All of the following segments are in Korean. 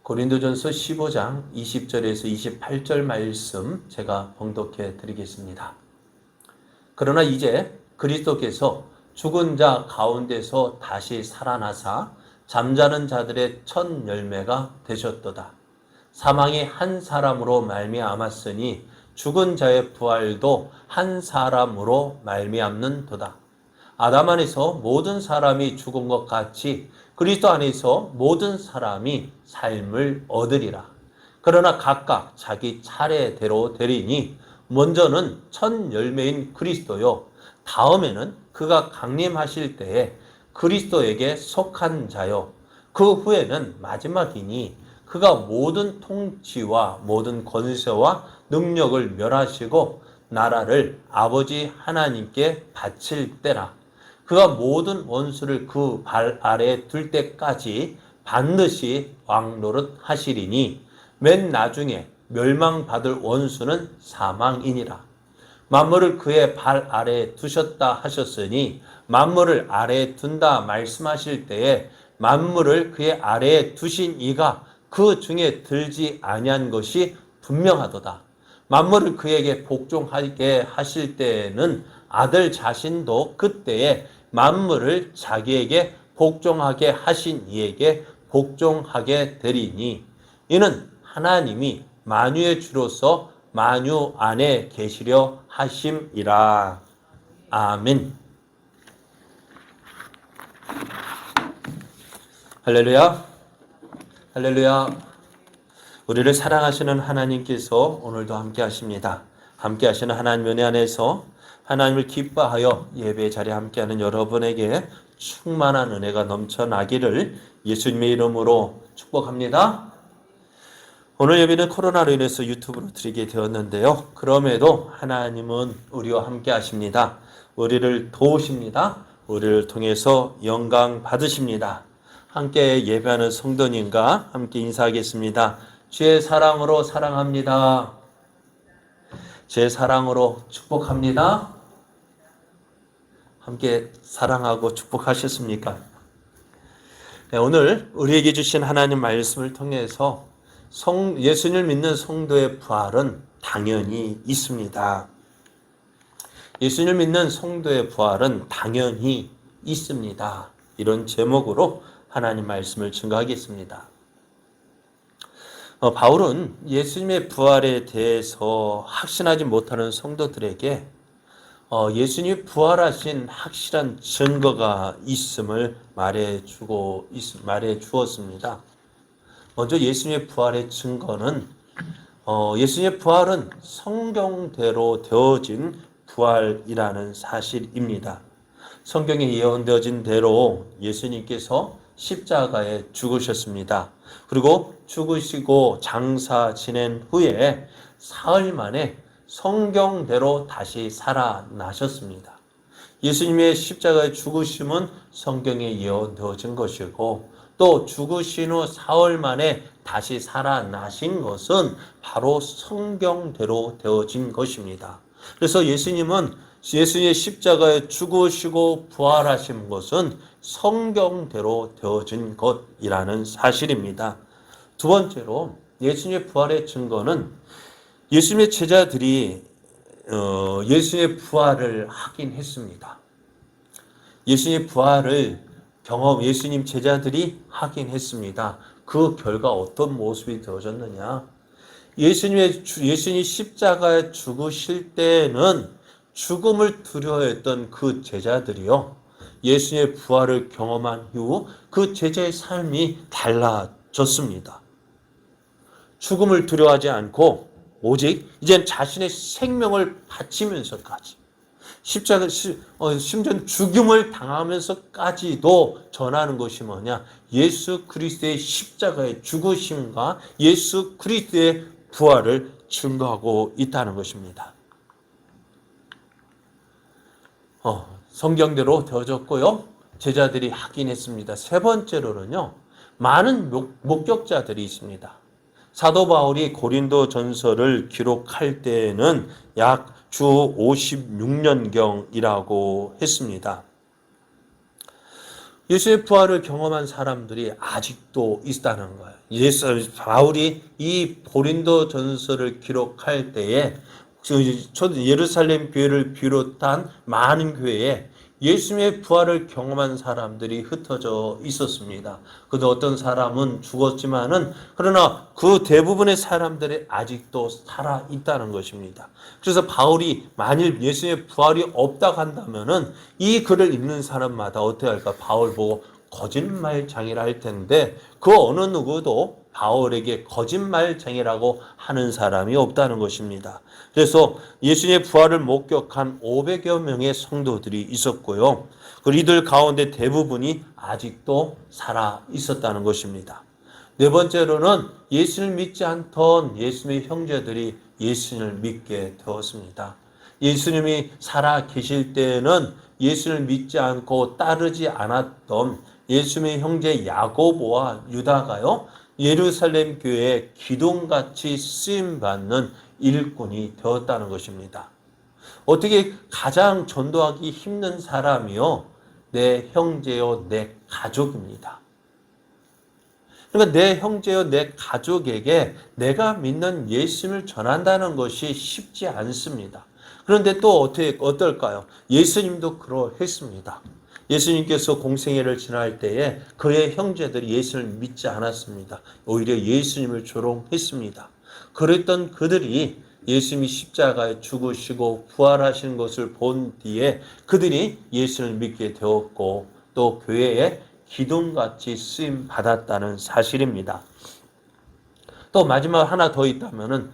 고린도전서 15장 20절에서 28절 말씀 제가 봉독해 드리겠습니다. 그러나 이제 그리스도께서 죽은 자 가운데서 다시 살아나사 잠자는 자들의 첫 열매가 되셨도다. 사망이 한 사람으로 말미암았으니 죽은 자의 부활도 한 사람으로 말미암는도다. 아담 안에서 모든 사람이 죽은 것 같이 그리스도 안에서 모든 사람이 삶을 얻으리라. 그러나 각각 자기 차례대로 되리니 먼저는 첫 열매인 그리스도요. 다음에는 그가 강림하실 때에 그리스도에게 속한 자요. 그 후에는 마지막이니 그가 모든 통치와 모든 권세와 능력을 멸하시고 나라를 아버지 하나님께 바칠 때라. 그가 모든 원수를 그 발 아래에 둘 때까지 반드시 왕노릇 하시리니 맨 나중에 멸망받을 원수는 사망이니라. 만물을 그의 발 아래에 두셨다 하셨으니 만물을 아래에 둔다 말씀하실 때에 만물을 그의 아래에 두신 이가 그 중에 들지 아니한 것이 분명하도다. 만물을 그에게 복종하게 하실 때에는 아들 자신도 그때에 만물을 자기에게 복종하게 하신 이에게 복종하게 되리니 이는 하나님이 만유의 주로서 만유 안에 계시려 하심이라. 아멘. 할렐루야. 할렐루야. 우리를 사랑하시는 하나님께서 오늘도 함께 하십니다. 함께 하시는 하나님 은혜 안에서 하나님을 기뻐하여 예배 자리에 함께하는 여러분에게 충만한 은혜가 넘쳐나기를 예수님의 이름으로 축복합니다. 오늘 예배는 코로나로 인해서 유튜브로 드리게 되었는데요. 그럼에도 하나님은 우리와 함께 하십니다. 우리를 도우십니다. 우리를 통해서 영광 받으십니다. 함께 예배하는 성도님과 함께 인사하겠습니다. 주의 사랑으로 사랑합니다. 제 사랑으로 축복합니다. 함께 사랑하고 축복하셨습니까? 네, 오늘 우리에게 주신 하나님 말씀을 통해서 예수님을 믿는 성도의 부활은 당연히 있습니다. 예수님을 믿는 성도의 부활은 당연히 있습니다. 이런 제목으로 하나님 말씀을 증거하겠습니다. 바울은 예수님의 부활에 대해서 확신하지 못하는 성도들에게 예수님이 부활하신 확실한 증거가 있음을 말해 주었습니다. 먼저 예수님의 부활의 증거는 예수님의 부활은 성경대로 되어진 부활이라는 사실입니다. 성경에 예언되어진 대로 예수님께서 십자가에 죽으셨습니다. 그리고 죽으시고 장사 지낸 후에 사흘 만에 성경대로 다시 살아나셨습니다. 예수님의 십자가의 죽으심은 성경에 예언되어진 것이고 또 죽으신 후 사흘 만에 다시 살아나신 것은 바로 성경대로 되어진 것입니다. 그래서 예수님의 십자가에 죽으시고 부활하신 것은 성경대로 되어진 것이라는 사실입니다. 두 번째로 예수님의 부활의 증거는 예수님의 제자들이 예수님의 부활을 하긴 했습니다. 예수님의 부활을 예수님 제자들이 하긴 했습니다. 그 결과 어떤 모습이 되어졌느냐? 예수님 십자가에 죽으실 때는 죽음을 두려워했던 그 제자들이요. 예수님의 부활을 경험한 이후 그 제자의 삶이 달라졌습니다. 죽음을 두려워하지 않고 오직 이젠 자신의 생명을 바치면서까지 심지어 죽음을 당하면서까지도 전하는 것이 뭐냐? 예수 그리스도의 십자가의 죽으심과 예수 그리스도의 부활을 증거하고 있다는 것입니다. 성경대로 되어졌고요. 제자들이 하긴 했습니다. 세 번째로는요. 많은 목격자들이 있습니다. 사도 바울이 고린도 전서를 기록할 때에는 약 주 56년경이라고 했습니다. 예수의 부활을 경험한 사람들이 아직도 있다는 거예요. 바울이 이 고린도 전서를 기록할 때에 예루살렘 교회를 비롯한 많은 교회에 예수님의 부활을 경험한 사람들이 흩어져 있었습니다. 그런데 어떤 사람은 죽었지만은 그러나 그 대부분의 사람들이 아직도 살아 있다는 것입니다. 그래서 바울이 만일 예수님의 부활이 없다 한다면은 이 글을 읽는 사람마다 어떻게 할까? 바울 보고 거짓말장이라 할 텐데 그 어느 누구도 바울에게 거짓말쟁이라고 하는 사람이 없다는 것입니다. 그래서 예수님의 부활을 목격한 500여 명의 성도들이 있었고요. 그리고 이들 가운데 대부분이 아직도 살아 있었다는 것입니다. 네 번째로는 예수를 믿지 않던 예수님의 형제들이 예수님을 믿게 되었습니다. 예수님이 살아 계실 때에는 예수를 믿지 않고 따르지 않았던 예수님의 형제 야고보와 유다가요, 예루살렘 교회에 기둥같이 쓰임받는 일꾼이 되었다는 것입니다. 어떻게 가장 전도하기 힘든 사람이요? 내 형제요, 내 가족입니다. 그러니까 내 형제요, 내 가족에게 내가 믿는 예수님을 전한다는 것이 쉽지 않습니다. 그런데 또 어떨까요? 예수님도 그러했습니다. 예수님께서 공생애를 지날 때에 그의 형제들이 예수를 믿지 않았습니다. 오히려 예수님을 조롱했습니다. 그랬던 그들이 예수님이 십자가에 죽으시고 부활하시는 것을 본 뒤에 그들이 예수를 믿게 되었고 또 교회에 기둥같이 쓰임 받았다는 사실입니다. 또 마지막 하나 더 있다면은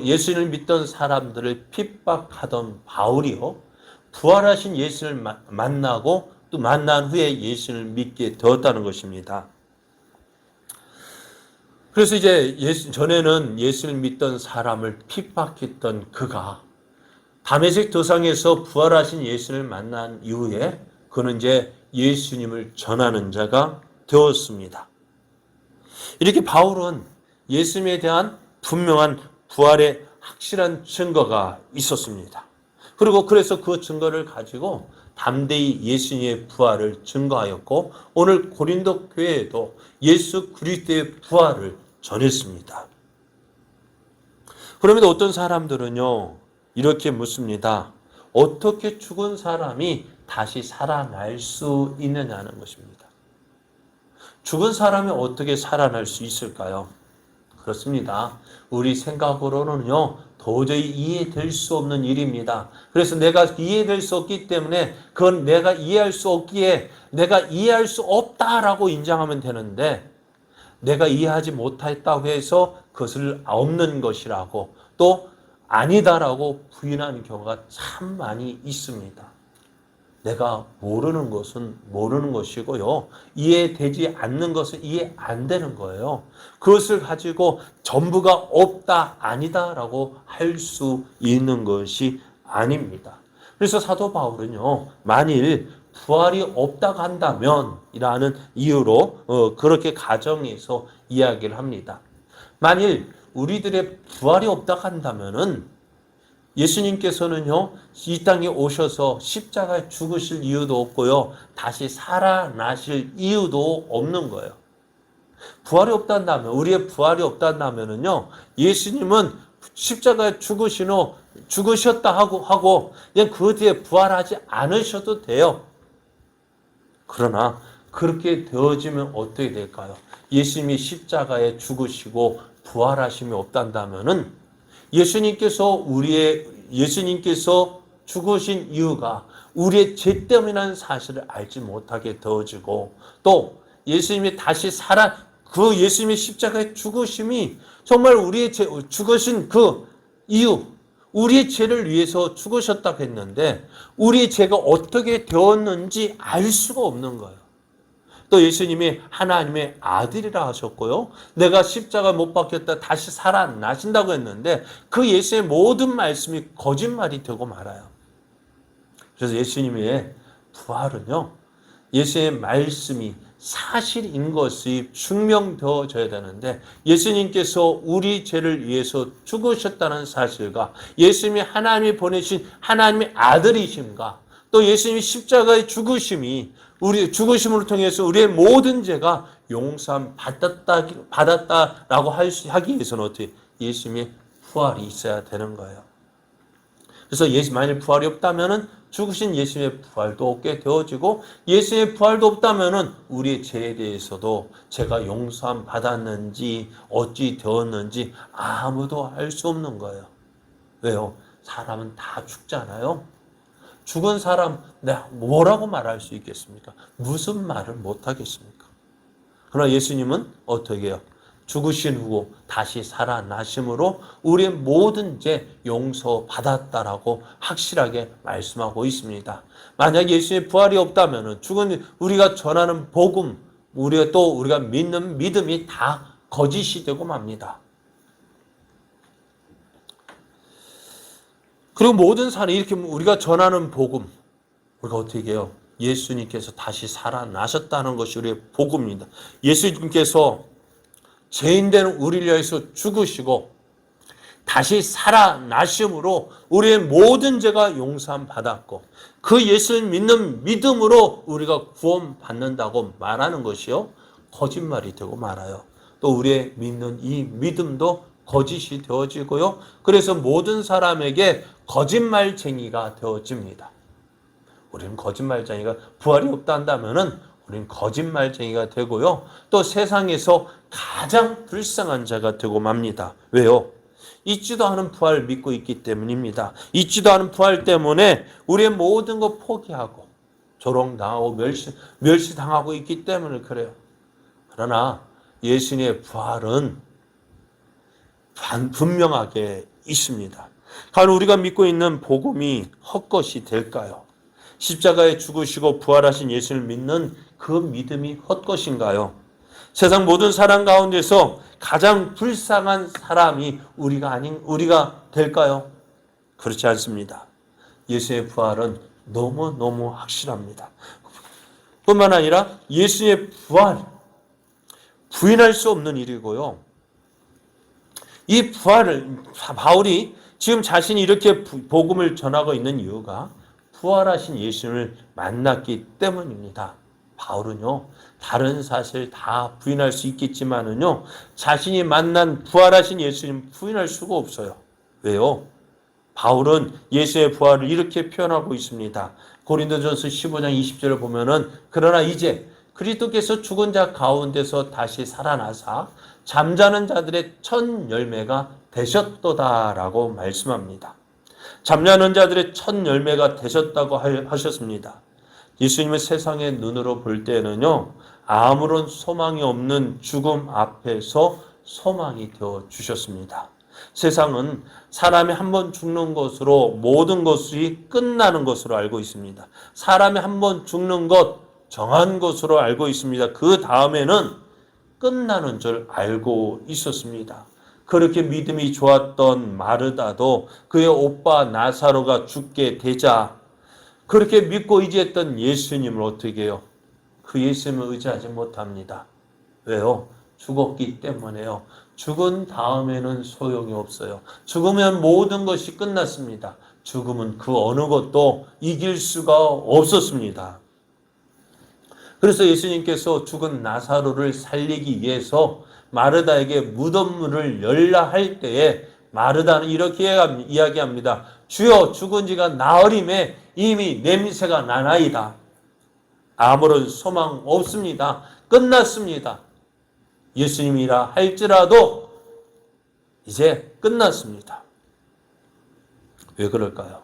예수를 믿던 사람들을 핍박하던 바울이요, 부활하신 예수를 만나고 또 만난 후에 예수를 믿게 되었다는 것입니다. 그래서 이제 전에는 예수를 믿던 사람을 핍박했던 그가 다메섹 도상에서 부활하신 예수를 만난 이후에 그는 이제 예수님을 전하는 자가 되었습니다. 이렇게 바울은 예수님에 대한 분명한 부활의 확실한 증거가 있었습니다. 그리고 그래서 그 증거를 가지고 담대히 예수님의 부활을 증거하였고 오늘 고린도 교회에도 예수 그리스도의 부활을 전했습니다. 그럼에도 어떤 사람들은요 이렇게 묻습니다. 어떻게 죽은 사람이 다시 살아날 수 있느냐는 것입니다. 죽은 사람이 어떻게 살아날 수 있을까요? 그렇습니다. 우리 생각으로는요 도저히 이해될 수 없는 일입니다. 그래서 내가 이해될 수 없기 때문에 그건 내가 이해할 수 없기에 내가 이해할 수 없다라고 인정하면 되는데 내가 이해하지 못했다고 해서 그것을 없는 것이라고 또 아니다라고 부인하는 경우가 참 많이 있습니다. 내가 모르는 것은 모르는 것이고요. 이해되지 않는 것은 이해 안 되는 거예요. 그것을 가지고 전부가 없다, 아니다라고 할 수 있는 것이 아닙니다. 그래서 사도 바울은요, 만일 부활이 없다고 한다면 이라는 이유로 그렇게 가정에서 이야기를 합니다. 만일 우리들의 부활이 없다고 한다면은 예수님께서는요, 이 땅에 오셔서 십자가에 죽으실 이유도 없고요, 다시 살아나실 이유도 없는 거예요. 부활이 없단다면, 우리의 부활이 없단다면은요, 예수님은 십자가에 죽으셨다 하고, 그냥 그 뒤에 부활하지 않으셔도 돼요. 그러나, 그렇게 되어지면 어떻게 될까요? 예수님이 십자가에 죽으시고 부활하심이 없단다면은, 예수님께서 죽으신 이유가 우리의 죄 때문이라는 사실을 알지 못하게 되어지고 또 예수님이 다시 그 예수님의 십자가의 죽으심이 정말 우리의 죽으신 그 이유, 우리의 죄를 위해서 죽으셨다고 했는데 우리의 죄가 어떻게 되었는지 알 수가 없는 거예요. 또 예수님이 하나님의 아들이라 하셨고요. 내가 십자가 못 박혔다 다시 살아나신다고 했는데 그 예수의 모든 말씀이 거짓말이 되고 말아요. 그래서 예수님의 부활은요. 예수의 말씀이 사실인 것이 증명되어져야 되는데 예수님께서 우리 죄를 위해서 죽으셨다는 사실과 예수님이 하나님이 보내신 하나님의 아들이심과 또 예수님이 십자가의 죽으심이 우리 죽으심을 통해서 우리의 모든 죄가 용서함 받았다라고 하기 위해서는 어떻게 예수님의 부활이 있어야 되는 거예요. 그래서 만일 부활이 없다면은 죽으신 예수님의 부활도 없게 되어지고, 예수님의 부활도 없다면은 우리의 죄에 대해서도 제가 용서함 받았는지 어찌 되었는지 아무도 알 수 없는 거예요. 왜요? 사람은 다 죽잖아요. 죽은 사람 내가 뭐라고 말할 수 있겠습니까? 무슨 말을 못 하겠습니까? 그러나 예수님은 어떻게 해요? 죽으신 후 다시 살아나심으로 우리의 모든 죄 용서받았다라고 확실하게 말씀하고 있습니다. 만약 예수님의 부활이 없다면 죽은 우리가 전하는 복음, 우리가 믿는 믿음이 다 거짓이 되고 맙니다. 그리고 모든 사람 이렇게 우리가 전하는 복음, 우리가 어떻게 해요? 예수님께서 다시 살아나셨다는 것이 우리의 복음입니다. 예수님께서 죄인된 우리를 위해서 죽으시고 다시 살아나심으로 우리의 모든 죄가 용서함 받았고, 그 예수를 믿는 믿음으로 우리가 구원받는다고 말하는 것이요, 거짓말이 되고 말아요. 또 우리의 믿는 이 믿음도 거짓이 되어지고요. 그래서 모든 사람에게 거짓말쟁이가 되어집니다. 우리는 거짓말쟁이가 부활이 없다 한다면은 우리는 거짓말쟁이가 되고요. 또 세상에서 가장 불쌍한 자가 되고 맙니다. 왜요? 있지도 않은 부활을 믿고 있기 때문입니다. 있지도 않은 부활 때문에 우리의 모든 것 포기하고 조롱당하고 멸시당하고 있기 때문에 그래요. 그러나 예수님의 부활은 분명하게 있습니다. 과연 우리가 믿고 있는 복음이 헛것이 될까요? 십자가에 죽으시고 부활하신 예수를 믿는 그 믿음이 헛것인가요? 세상 모든 사람 가운데서 가장 불쌍한 사람이 우리가 될까요? 그렇지 않습니다. 예수의 부활은 너무너무 확실합니다. 뿐만 아니라 예수의 부활, 부인할 수 없는 일이고요. 이 부활을 바울이 지금 자신이 이렇게 복음을 전하고 있는 이유가 부활하신 예수님을 만났기 때문입니다. 바울은요, 다른 사실 다 부인할 수 있겠지만은요, 자신이 만난 부활하신 예수님 부인할 수가 없어요. 왜요? 바울은 예수의 부활을 이렇게 표현하고 있습니다. 고린도전서 15장 20절을 보면은, 그러나 이제 그리스도께서 죽은 자 가운데서 다시 살아나사 잠자는 자들의 첫 열매가 되셨도다라고 말씀합니다. 잠자는 자들의 첫 열매가 되셨다고 하셨습니다. 예수님은 세상의 눈으로 볼 때는요, 아무런 소망이 없는 죽음 앞에서 소망이 되어 주셨습니다. 세상은 사람이 한 번 죽는 것으로 모든 것이 끝나는 것으로 알고 있습니다. 사람이 한 번 죽는 것 정한 것으로 알고 있습니다. 그 다음에는 끝나는 줄 알고 있었습니다. 그렇게 믿음이 좋았던 마르다도 그의 오빠 나사로가 죽게 되자 그렇게 믿고 의지했던 예수님을 어떻게 해요? 그 예수님을 의지하지 못합니다. 왜요? 죽었기 때문에요. 죽은 다음에는 소용이 없어요. 죽으면 모든 것이 끝났습니다. 죽음은 그 어느 것도 이길 수가 없었습니다. 그래서 예수님께서 죽은 나사로를 살리기 위해서 마르다에게 무덤문을 열라 할 때에 마르다는 이렇게 이야기합니다. 주여, 죽은 지가 나흘임에 이미 냄새가 나나이다. 아무런 소망 없습니다. 끝났습니다. 예수님이라 할지라도 이제 끝났습니다. 왜 그럴까요?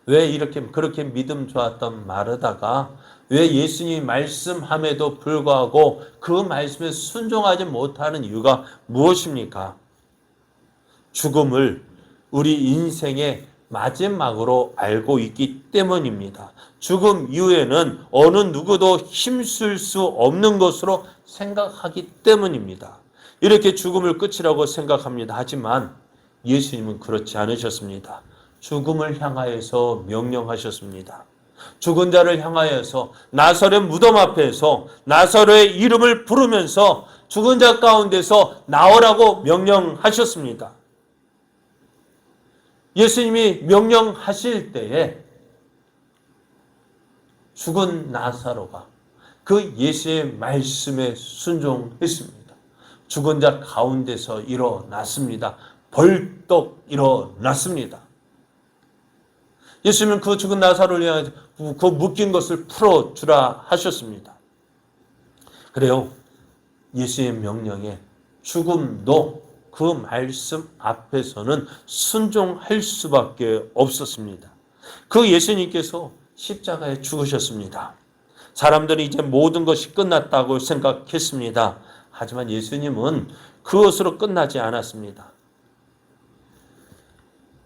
왜 그렇게 믿음 좋았던 마르다가 왜 예수님이 말씀함에도 불구하고 그 말씀에 순종하지 못하는 이유가 무엇입니까? 죽음을 우리 인생의 마지막으로 알고 있기 때문입니다. 죽음 이후에는 어느 누구도 힘쓸 수 없는 것으로 생각하기 때문입니다. 이렇게 죽음을 끝이라고 생각합니다. 하지만 예수님은 그렇지 않으셨습니다. 죽음을 향하여서 명령하셨습니다. 죽은 자를 향하여서 나사렛 무덤 앞에서 나사로의 이름을 부르면서 죽은 자 가운데서 나오라고 명령하셨습니다. 예수님이 명령하실 때에 죽은 나사로가 그 예수의 말씀에 순종했습니다. 죽은 자 가운데서 일어났습니다. 벌떡 일어났습니다. 예수님은 그 죽은 나사로를 향해 그 묶인 것을 풀어주라 하셨습니다. 그래요. 예수의 명령에 죽음도 그 말씀 앞에서는 순종할 수밖에 없었습니다. 그 예수님께서 십자가에 죽으셨습니다. 사람들이 이제 모든 것이 끝났다고 생각했습니다. 하지만 예수님은 그것으로 끝나지 않았습니다.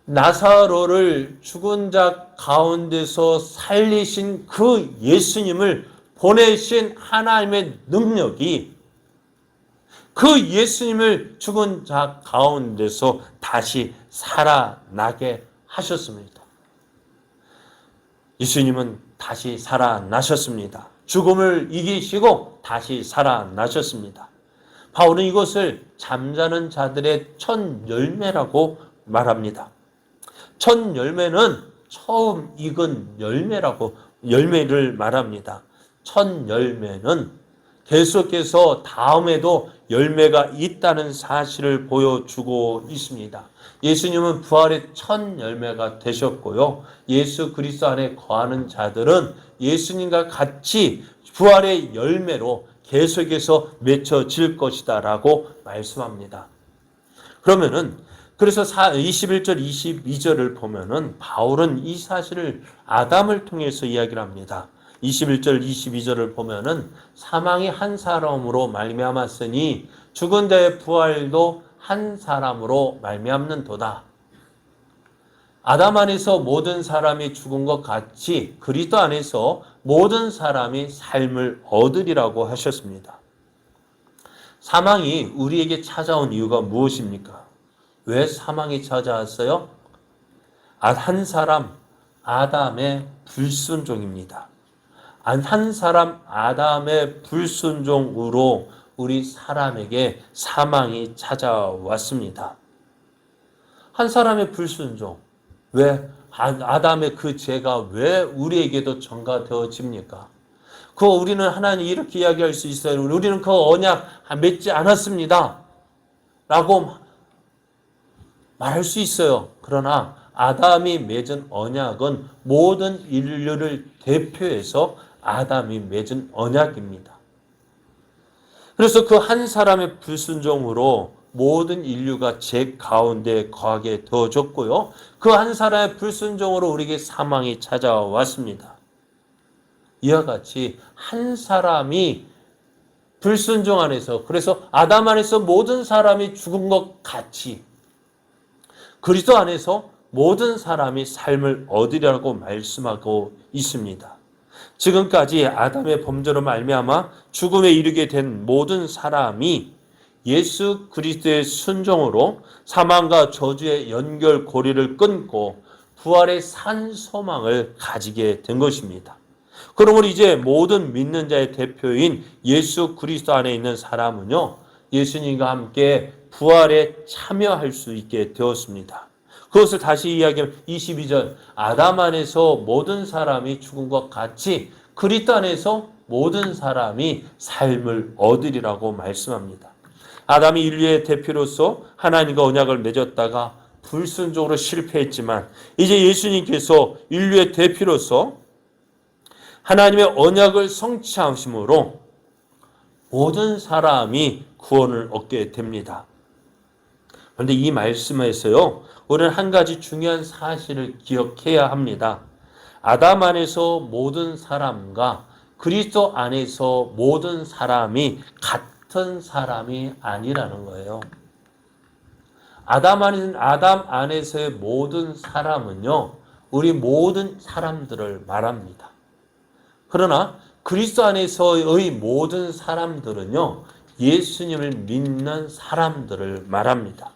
나사로를 죽은 자 가운데서 살리신 그 예수님을 보내신 하나님의 능력이 그 예수님을 죽은 자 가운데서 다시 살아나게 하셨습니다. 예수님은 다시 살아나셨습니다. 죽음을 이기시고 다시 살아나셨습니다. 바울은 이것을 잠자는 자들의 첫 열매라고 말합니다. 첫 열매는 처음 익은 열매를 말합니다. 첫 열매는 계속해서 다음에도 열매가 있다는 사실을 보여주고 있습니다. 예수님은 부활의 첫 열매가 되셨고요. 예수 그리스도 안에 거하는 자들은 예수님과 같이 부활의 열매로 계속해서 맺혀질 것이다 라고 말씀합니다. 그래서 21절 22절을 보면은 바울은 이 사실을 아담을 통해서 이야기를 합니다. 21절 22절을 보면은 사망이 한 사람으로 말미암았으니 죽은 자의 부활도 한 사람으로 말미암는도다. 아담 안에서 모든 사람이 죽은 것 같이 그리스도 안에서 모든 사람이 삶을 얻으리라고 하셨습니다. 사망이 우리에게 찾아온 이유가 무엇입니까? 왜 사망이 찾아왔어요? 한 사람 아담의 불순종입니다. 한 사람 아담의 불순종으로 우리 사람에게 사망이 찾아왔습니다. 한 사람의 불순종. 왜? 아담의 그 죄가 왜 우리에게도 전가되어집니까? 우리는 하나님 이렇게 이야기할 수 있어요. 우리는 그 언약 맺지 않았습니다. 라고 말할 수 있어요. 그러나 아담이 맺은 언약은 모든 인류를 대표해서 아담이 맺은 언약입니다. 그래서 그 한 사람의 불순종으로 모든 인류가 죄 가운데 거하게 되어졌고요. 그 한 사람의 불순종으로 우리에게 사망이 찾아왔습니다. 이와 같이 한 사람이 불순종 안에서, 그래서 아담 안에서 모든 사람이 죽은 것 같이 그리스도 안에서 모든 사람이 삶을 얻으리라고 말씀하고 있습니다. 지금까지 아담의 범죄로 말미암아 죽음에 이르게 된 모든 사람이 예수 그리스도의 순종으로 사망과 저주의 연결고리를 끊고 부활의 산 소망을 가지게 된 것입니다. 그러므로 이제 모든 믿는 자의 대표인 예수 그리스도 안에 있는 사람은요, 예수님과 함께 부활에 참여할 수 있게 되었습니다. 그것을 다시 이야기하면 22절 아담 안에서 모든 사람이 죽은 것 같이 그리스도 안에서 모든 사람이 삶을 얻으리라고 말씀합니다. 아담이 인류의 대표로서 하나님과 언약을 맺었다가 불순종으로 실패했지만 이제 예수님께서 인류의 대표로서 하나님의 언약을 성취하심으로 모든 사람이 구원을 얻게 됩니다. 그런데 이 말씀에서요, 우리는 한 가지 중요한 사실을 기억해야 합니다. 아담 안에서 모든 사람과 그리스도 안에서 모든 사람이 같은 사람이 아니라는 거예요. 아담 안에서의 모든 사람은요, 우리 모든 사람들을 말합니다. 그러나 그리스도 안에서의 모든 사람들은요, 예수님을 믿는 사람들을 말합니다.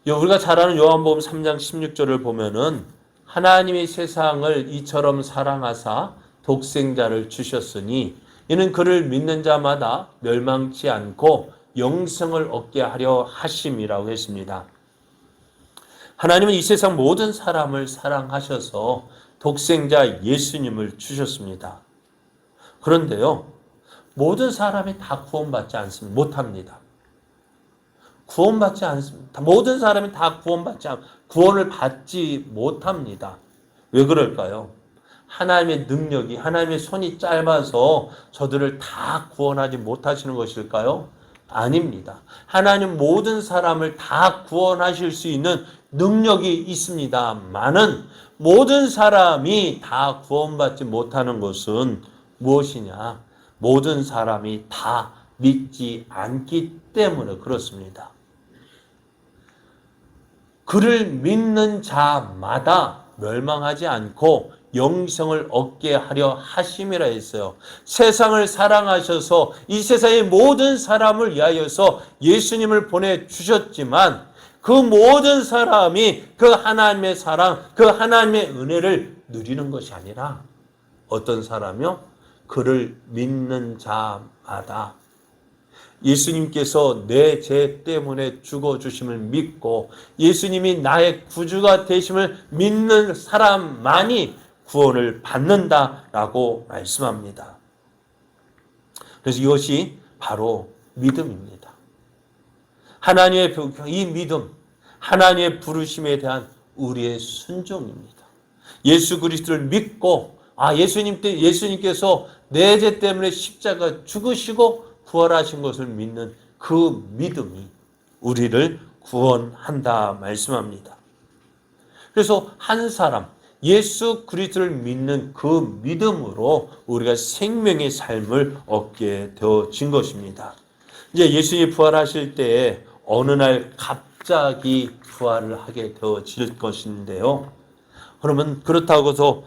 우리가 잘 아는 요한복음 3장 16절을 보면은 하나님이 세상을 이처럼 사랑하사 독생자를 주셨으니 이는 그를 믿는 자마다 멸망치 않고 영생을 얻게 하려 하심이라고 했습니다. 하나님은 이 세상 모든 사람을 사랑하셔서 독생자 예수님을 주셨습니다. 그런데요, 모든 사람이 다 구원받지 않습니다. 못합니다. 구원받지 않습니다. 모든 사람이 다 구원을 받지 못합니다. 왜 그럴까요? 하나님의 능력이, 하나님의 손이 짧아서 저들을 다 구원하지 못하시는 것일까요? 아닙니다. 하나님 모든 사람을 다 구원하실 수 있는 능력이 있습니다만은 모든 사람이 다 구원받지 못하는 것은 무엇이냐? 모든 사람이 다 믿지 않기 때문에 그렇습니다. 그를 믿는 자마다 멸망하지 않고 영생을 얻게 하려 하심이라 했어요. 세상을 사랑하셔서 이 세상의 모든 사람을 위하여서 예수님을 보내주셨지만 그 모든 사람이 그 하나님의 사랑, 그 하나님의 은혜를 누리는 것이 아니라 어떤 사람이요? 그를 믿는 자마다 예수님께서 내 죄 때문에 죽어주심을 믿고 예수님이 나의 구주가 되심을 믿는 사람만이 구원을 받는다라고 말씀합니다. 그래서 이것이 바로 믿음입니다. 하나님의 이 믿음, 하나님의 부르심에 대한 우리의 순종입니다. 예수 그리스도를 믿고 예수님께서 내 죄 때문에 십자가 죽으시고 부활하신 것을 믿는 그 믿음이 우리를 구원한다 말씀합니다. 그래서 한 사람 예수 그리스도를 믿는 그 믿음으로 우리가 생명의 삶을 얻게 되어진 것입니다. 이제 예수님이 부활하실 때에 어느 날 갑자기 부활을 하게 되어질 것인데요. 그러면 그렇다고 해서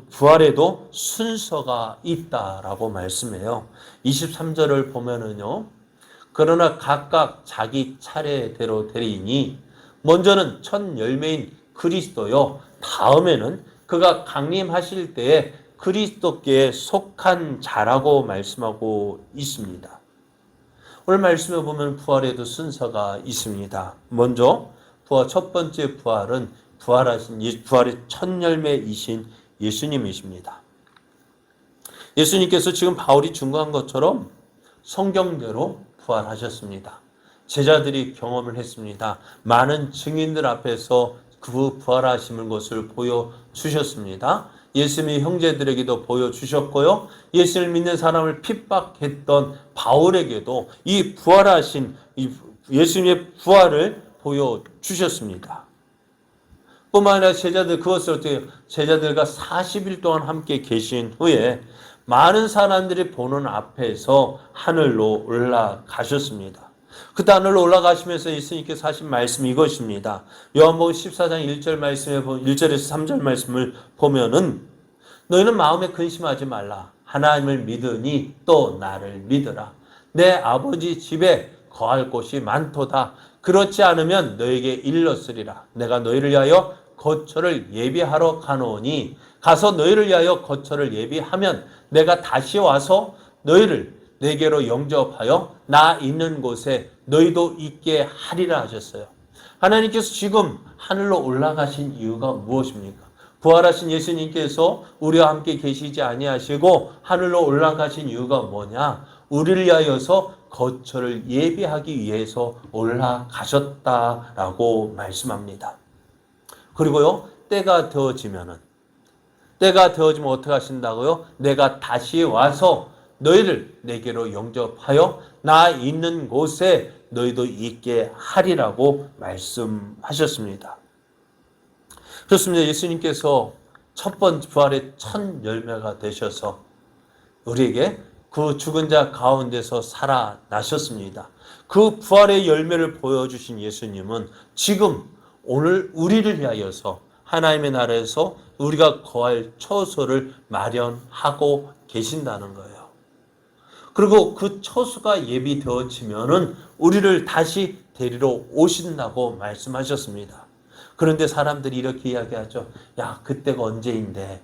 부활에도 순서가 있다라고 말씀해요. 23절을 보면은요. 그러나 각각 자기 차례대로 되리니 먼저는 첫 열매인 그리스도요. 다음에는 그가 강림하실 때에 그리스도께 속한 자라고 말씀하고 있습니다. 오늘 말씀에 보면 부활에도 순서가 있습니다. 먼저 첫 번째 부활은 부활의 첫 열매이신 예수님이십니다. 예수님께서 지금 바울이 증거한 것처럼 성경대로 부활하셨습니다. 제자들이 경험을 했습니다. 많은 증인들 앞에서 그 부활하신 것을 보여주셨습니다. 예수님이 형제들에게도 보여주셨고요. 예수를 믿는 사람을 핍박했던 바울에게도 이 부활하신 예수님의 부활을 보여주셨습니다. 뿐만 아니라 제자들과 40일 동안 함께 계신 후에 많은 사람들이 보는 앞에서 하늘로 올라가셨습니다. 그때 하늘로 올라가시면서 예수님께서 하신 말씀이 이것입니다. 요한복음 14장 1절에서 3절 말씀을 보면은 너희는 마음에 근심하지 말라. 하나님을 믿으니 또 나를 믿으라. 내 아버지 집에 거할 곳이 많도다. 그렇지 않으면 너에게 일렀으리라. 내가 너희를 위하여 거처를 예비하러 가노니 가서 너희를 위하여 거처를 예비하면 내가 다시 와서 너희를 내게로 영접하여 나 있는 곳에 너희도 있게 하리라 하셨어요. 하나님께서 지금 하늘로 올라가신 이유가 무엇입니까? 부활하신 예수님께서 우리와 함께 계시지 아니하시고 하늘로 올라가신 이유가 뭐냐? 우리를 위하여서 거처를 예비하기 위해서 올라가셨다라고 말씀합니다. 그리고요, 때가 되어지면 어떻게 하신다고요? 내가 다시 와서 너희를 내게로 영접하여 나 있는 곳에 너희도 있게 하리라고 말씀하셨습니다. 그렇습니다. 예수님께서 첫 번째 부활의 첫 열매가 되셔서 우리에게 그 죽은 자 가운데서 살아나셨습니다. 그 부활의 열매를 보여주신 예수님은 지금 오늘 우리를 위하여서 하나님의 나라에서 우리가 거할 처소를 마련하고 계신다는 거예요. 그리고 그 처소가 예비되어지면은 우리를 다시 데리러 오신다고 말씀하셨습니다. 그런데 사람들이 이렇게 이야기하죠. 야, 그때가 언제인데?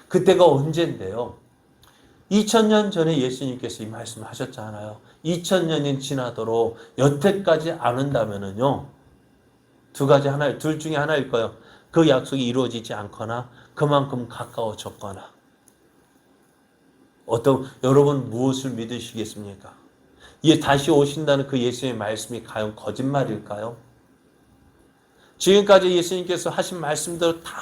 그때가 언젠데요? 2000년 전에 예수님께서 이 말씀을 하셨잖아요. 2000년이 지나도록 여태까지 안 온다면은요. 둘 중에 하나일 거예요. 그 약속이 이루어지지 않거나 그만큼 가까워졌거나 여러분 무엇을 믿으시겠습니까? 다시 오신다는 그 예수님의 말씀이 과연 거짓말일까요? 지금까지 예수님께서 하신 말씀대로 다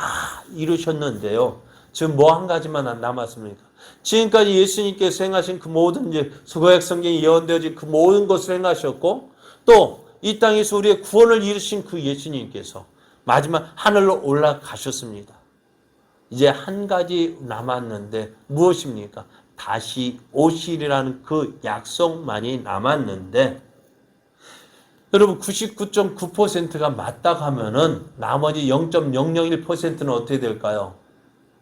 이루셨는데요. 지금 뭐 한 가지만 남았습니까? 지금까지 예수님께서 행하신 그 모든 구약 성경에 예언되어진 그 모든 것을 행하셨고 또 이 땅에서 우리의 구원을 이루신 그 예수님께서 마지막 하늘로 올라가셨습니다. 이제 한 가지 남았는데 무엇입니까? 다시 오시리라는 그 약속만이 남았는데 여러분 99.9%가 맞다고 하면은 나머지 0.001%는 어떻게 될까요?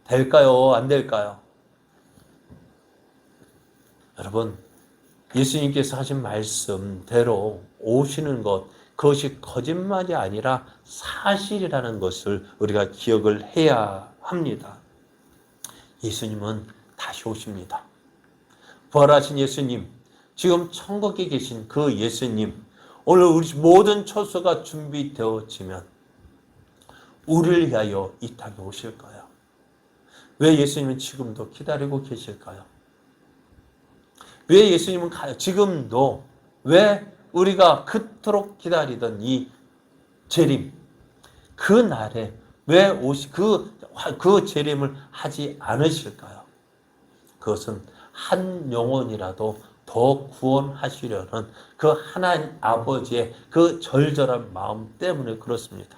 될까요? 안 될까요? 여러분 예수님께서 하신 말씀대로 오시는 것 그것이 거짓말이 아니라 사실이라는 것을 우리가 기억을 해야 합니다. 예수님은 다시 오십니다. 부활하신 예수님, 지금 천국에 계신 그 예수님, 오늘 우리 모든 처소가 준비되어지면 우리를 위하여 이 땅에 오실까요? 왜 예수님은 지금도 기다리고 계실까요? 왜 예수님은 지금도 왜 우리가 그토록 기다리던 이 재림, 그 날에 왜 그 재림을 하지 않으실까요? 그것은 한 영혼이라도 더 구원하시려는 그 하나님 아버지의 그 절절한 마음 때문에 그렇습니다.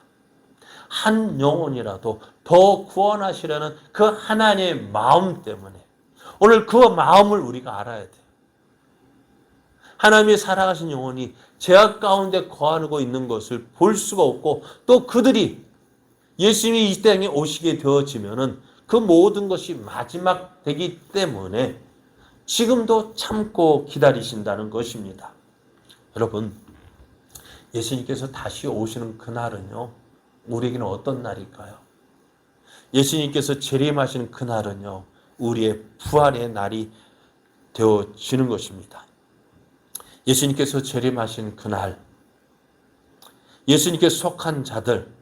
한 영혼이라도 더 구원하시려는 그 하나님의 마음 때문에 오늘 그 마음을 우리가 알아야 돼요. 하나님의 살아가신 영혼이 죄악 가운데 거하고 있는 것을 볼 수가 없고 또 그들이 예수님이 이 땅에 오시게 되어지면은 그 모든 것이 마지막 되기 때문에 지금도 참고 기다리신다는 것입니다. 여러분, 예수님께서 다시 오시는 그날은요, 우리에게는 어떤 날일까요? 예수님께서 재림하시는 그날은요, 우리의 부활의 날이 되어지는 것입니다. 예수님께서 재림하신 그날, 예수님께 속한 자들,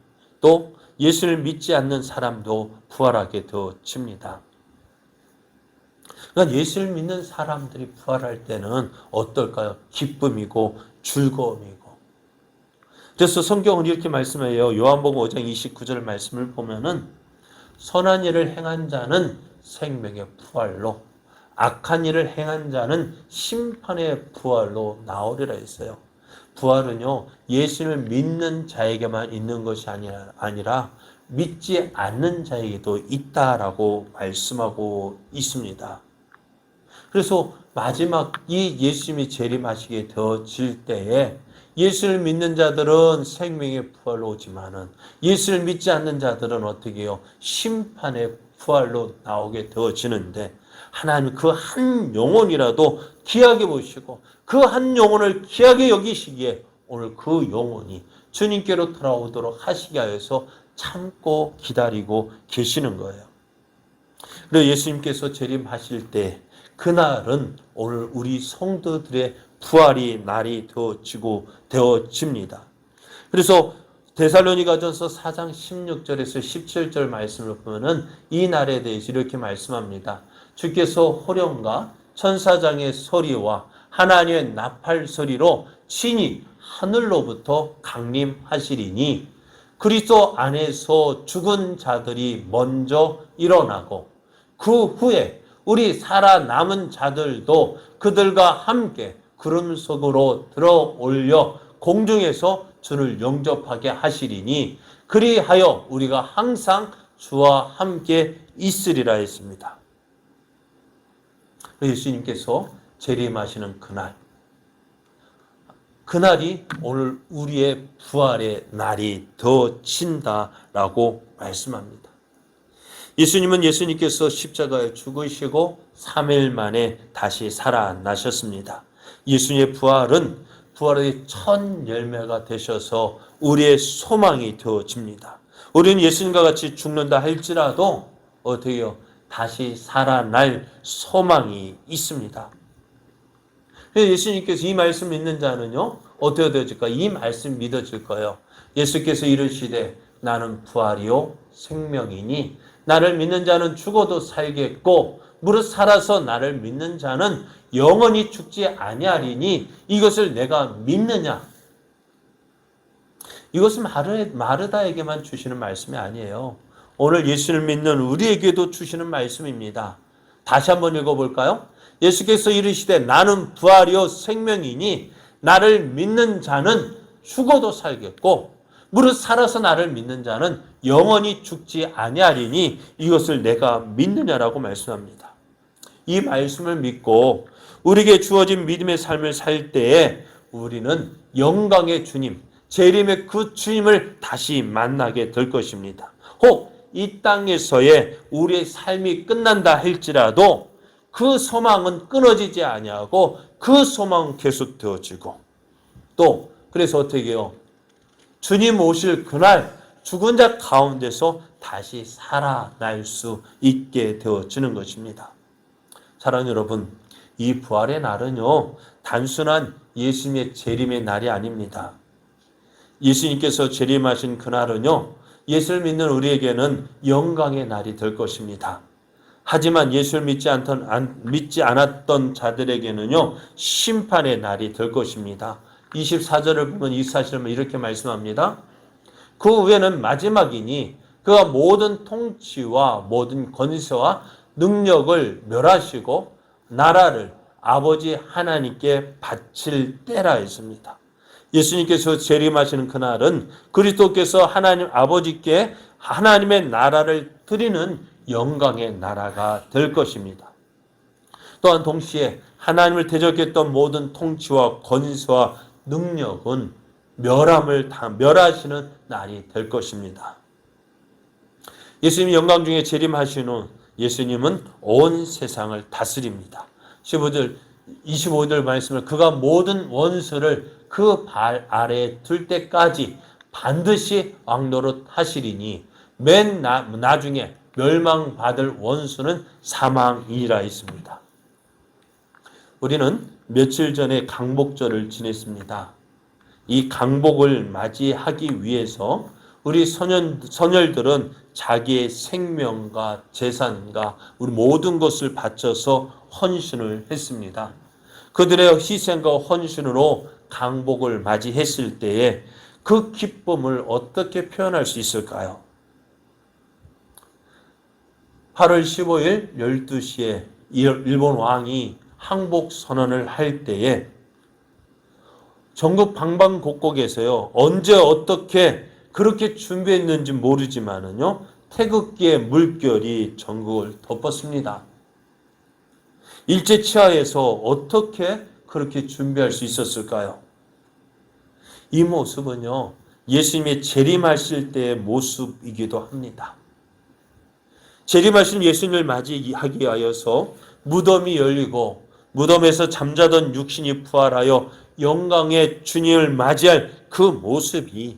또 예수를 믿지 않는 사람도 부활하게 되어집니다. 그러니까 예수를 믿는 사람들이 부활할 때는 어떨까요? 기쁨이고 즐거움이고. 그래서 성경은 이렇게 말씀해요. 요한복음 5장 29절 말씀을 보면은 선한 일을 행한 자는 생명의 부활로 악한 일을 행한 자는 심판의 부활로 나오리라 했어요. 부활은요, 예수를 믿는 자에게만 있는 것이 아니라 믿지 않는 자에게도 있다라고 말씀하고 있습니다. 그래서 마지막 이 예수님이 재림하시게 되어질 때에 예수를 믿는 자들은 생명의 부활로 오지만은 예수를 믿지 않는 자들은 어떻게 해요? 심판의 부활로 나오게 되어지는데 하나님 그 한 영혼이라도 귀하게 보시고 그 한 영혼을 귀하게 여기시기에 오늘 그 영혼이 주님께로 돌아오도록 하시게 하여서 참고 기다리고 계시는 거예요. 그리고 예수님께서 재림하실 때 그날은 오늘 우리 성도들의 부활이 날이 되어집니다. 그래서 데살로니가전서 4장 16절에서 17절 말씀을 보면은 이 날에 대해서 이렇게 말씀합니다. 주께서 호령과 천사장의 소리와 하나님의 나팔 소리로 친히 하늘로부터 강림하시리니 그리스도 안에서 죽은 자들이 먼저 일어나고 그 후에 우리 살아남은 자들도 그들과 함께 구름 속으로 들어올려 공중에서 주를 영접하게 하시리니 그리하여 우리가 항상 주와 함께 있으리라 했습니다. 예수님께서 재림하시는 그날이 오늘 우리의 부활의 날이 되어진다라고 말씀합니다. 예수님은 예수님께서 십자가에 죽으시고 3일 만에 다시 살아나셨습니다. 예수님의 부활은 부활의 첫 열매가 되셔서 우리의 소망이 되어집니다. 우리는 예수님과 같이 죽는다 할지라도 어떻게 해요? 다시 살아날 소망이 있습니다. 예수님께서 이 말씀 믿는 자는요 어떻게 되어질까? 이 말씀 믿어질 거예요. 예수께서 이르시되 나는 부활이요 생명이니 나를 믿는 자는 죽어도 살겠고 무릇 살아서 나를 믿는 자는 영원히 죽지 아니하리니 이것을 내가 믿느냐? 이것은 마르다에게만 주시는 말씀이 아니에요. 오늘 예수를 믿는 우리에게도 주시는 말씀입니다. 다시 한번 읽어볼까요? 예수께서 이르시되 나는 부활이요 생명이니 나를 믿는 자는 죽어도 살겠고 무릇 살아서 나를 믿는 자는 영원히 죽지 아니하리니 이것을 내가 믿느냐라고 말씀합니다. 이 말씀을 믿고 우리에게 주어진 믿음의 삶을 살 때에 우리는 영광의 주님, 재림의 그 주님을 다시 만나게 될 것입니다. 혹 이 땅에서의 우리의 삶이 끝난다 할지라도 그 소망은 끊어지지 아니하고 그 소망은 계속되어지고 또 그래서 어떻게 해요? 주님 오실 그날 죽은 자 가운데서 다시 살아날 수 있게 되어지는 것입니다. 사랑하는 여러분, 이 부활의 날은요 단순한 예수님의 재림의 날이 아닙니다. 예수님께서 재림하신 그날은요 예수를 믿는 우리에게는 영광의 날이 될 것입니다. 하지만 예수를 믿지 않았던 자들에게는요 심판의 날이 될 것입니다. 24절을 보면 이 사실을 이렇게 말씀합니다. 그 후에는 마지막이니 그가 모든 통치와 모든 권세와 능력을 멸하시고 나라를 아버지 하나님께 바칠 때라 했습니다. 예수님께서 재림하시는 그날은 그리스도께서 하나님 아버지께 하나님의 나라를 드리는 영광의 나라가 될 것입니다. 또한 동시에 하나님을 대적했던 모든 통치와 권세와 능력은 멸하시는 날이 될 것입니다. 예수님이 영광 중에 재림하신 후 예수님은 온 세상을 다스립니다. 25절 말씀을 그가 모든 원수를 그 발 아래에 둘 때까지 반드시 왕노릇 하시리니 맨 나중에 멸망받을 원수는 사망이라 했습니다. 우리는 며칠 전에 강복절을 지냈습니다. 이 강복을 맞이하기 위해서 우리 선열들은 자기의 생명과 재산과 우리 모든 것을 바쳐서 헌신을 했습니다. 그들의 희생과 헌신으로 강복을 맞이했을 때에 그 기쁨을 어떻게 표현할 수 있을까요? 8월 15일 12시에 일본 왕이 항복 선언을 할 때에 전국 방방곡곡에서요 언제 어떻게 그렇게 준비했는지 모르지만은요 태극기의 물결이 전국을 덮었습니다. 일제치하에서 어떻게 그렇게 준비할 수 있었을까요? 이 모습은요 예수님의 재림하실 때의 모습이기도 합니다. 재림하신 예수님을 맞이하기 위하여서 무덤이 열리고 무덤에서 잠자던 육신이 부활하여 영광의 주님을 맞이할 그 모습이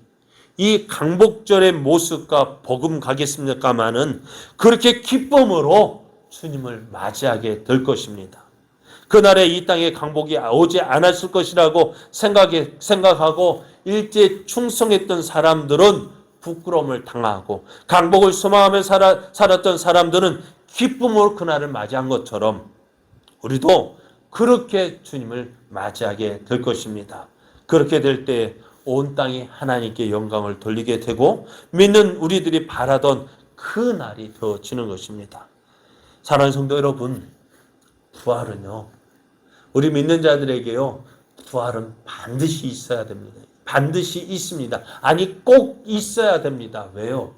이 강복절의 모습과 버금가겠습니까마는 그렇게 기쁨으로 주님을 맞이하게 될 것입니다. 그날에 이 땅에 강복이 오지 않았을 것이라고 생각하고 일제 충성했던 사람들은 부끄러움을 당하고 강복을 소망하며 살았던 사람들은 기쁨으로 그날을 맞이한 것처럼 우리도 그렇게 주님을 맞이하게 될 것입니다. 그렇게 될 때 온 땅이 하나님께 영광을 돌리게 되고 믿는 우리들이 바라던 그 날이 되어지는 것입니다. 사랑하는 성도 여러분, 부활은요 우리 믿는 자들에게요 부활은 반드시 있어야 됩니다. 반드시 있습니다. 아니 꼭 있어야 됩니다. 왜요?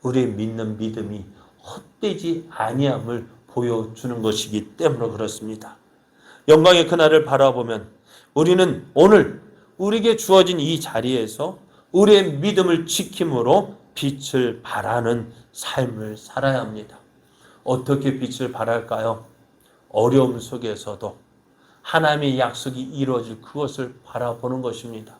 우리의 믿는 믿음이 헛되지 아니함을 보여주는 것이기 때문에 그렇습니다. 영광의 그날을 바라보면 우리는 오늘 우리에게 주어진 이 자리에서 우리의 믿음을 지킴으로 빛을 발하는 삶을 살아야 합니다. 어떻게 빛을 발할까요? 어려움 속에서도 하나님의 약속이 이루어질 그것을 바라보는 것입니다.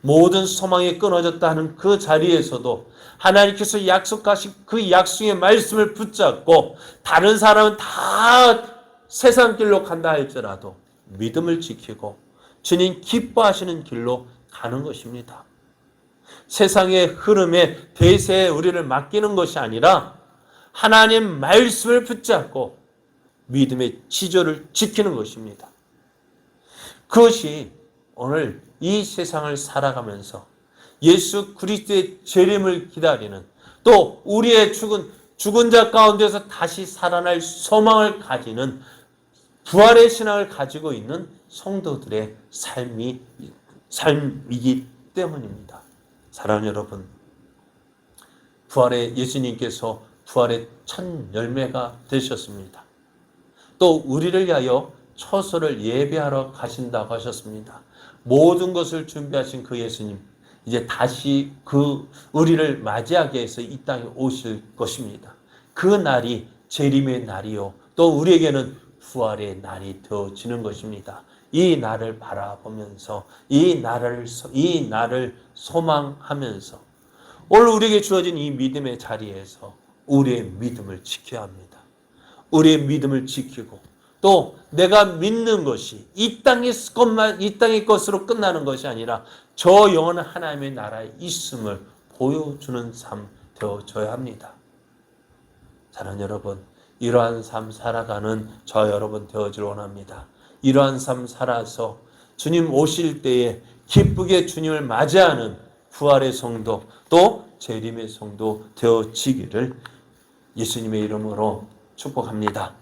모든 소망이 끊어졌다 하는 그 자리에서도 하나님께서 약속하신 그 약속의 말씀을 붙잡고 다른 사람은 다 세상 길로 간다 할지라도 믿음을 지키고 주님 기뻐하시는 길로 가는 것입니다. 세상의 흐름에 대세에 우리를 맡기는 것이 아니라 하나님 말씀을 붙잡고 믿음의 지조를 지키는 것입니다. 그것이 오늘 이 세상을 살아가면서 예수 그리스도의 재림을 기다리는, 또 우리의 죽은 자 가운데서 다시 살아날 소망을 가지는 부활의 신앙을 가지고 있는 성도들의 삶이기 때문입니다. 사랑하는 여러분, 예수님께서 부활의 첫 열매가 되셨습니다. 또 우리를 위하여 처소를 예배하러 가신다고 하셨습니다. 모든 것을 준비하신 그 예수님, 이제 다시 우리를 맞이하기 위해서 이 땅에 오실 것입니다. 그 날이 재림의 날이요, 또 우리에게는 부활의 날이 되어지는 것입니다. 이 날을 바라보면서, 이 날을 소망하면서 오늘 우리에게 주어진 이 믿음의 자리에서 우리의 믿음을 지켜야 합니다. 우리의 믿음을 지키고, 또 내가 믿는 것이 이 땅의 것으로 끝나는 것이 아니라 저 영원한 하나님의 나라에 있음을 보여주는 삶 되어져야 합니다. 사랑하는 여러분, 이러한 삶 살아가는 저 여러분 되어지를 원합니다. 이러한 삶 살아서 주님 오실 때에 기쁘게 주님을 맞이하는 부활의 성도, 또 재림의 성도 되어지기를 예수님의 이름으로 축복합니다.